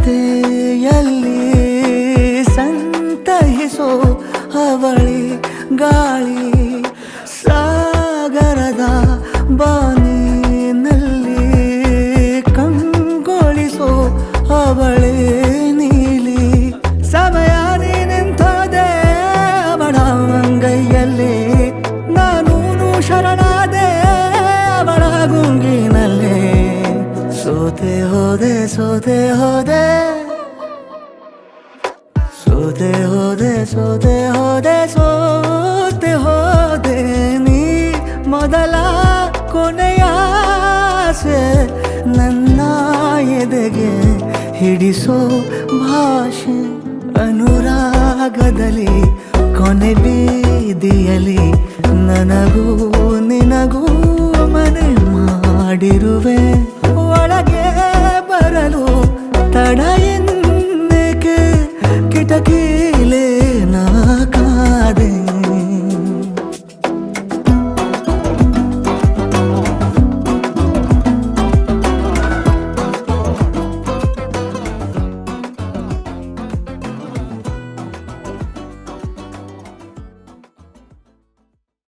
ರಸ್ತೆಯಲ್ಲಿ ಸಂತಹಿಸೋ ಅವಳಿ ಗಾಳಿ ಸಾಗರದ ಬಾನಿನಲ್ಲಿ ಕಂಗೊಳಿಸೋ ಅವಳೆ ನೀಲಿ ಸಮಯ ನಿಂತೋದೆ ಅವಳ ಅಂಗೈಯಲ್ಲಿ ನಾನು ಶರಣಾದೆ ಅವಳ ಗುಂಗಿನಲ್ಲಿ ಸೋತೆ ಹೋದೆ ಸೋತೆ ಹೋದೆ ಸೋತೆ ಹೋದೆ ಸೋತೆ ಹೋದೆ ಸೋತೆ ಹೋದೆ ನೀ ಮೊದಲ ಕೊನೆಯ ಆಸೆ ನನ್ನ ಎದೆಗೆ ಹಿಡಿಸೋ ಭಾಷೆ ಅನುರಾಗದಲ್ಲಿ ಕೊನೆ ಬೀದಿಯಲ್ಲಿ ನನಗೂ ನಿನಗೂ ಮನೆ ಮಾಡಿರುವೆ ಒಳಗೆ ಬರಲು ತಡ ಎನ್ನಕ್ಕೆ ಕಿಟಕಿ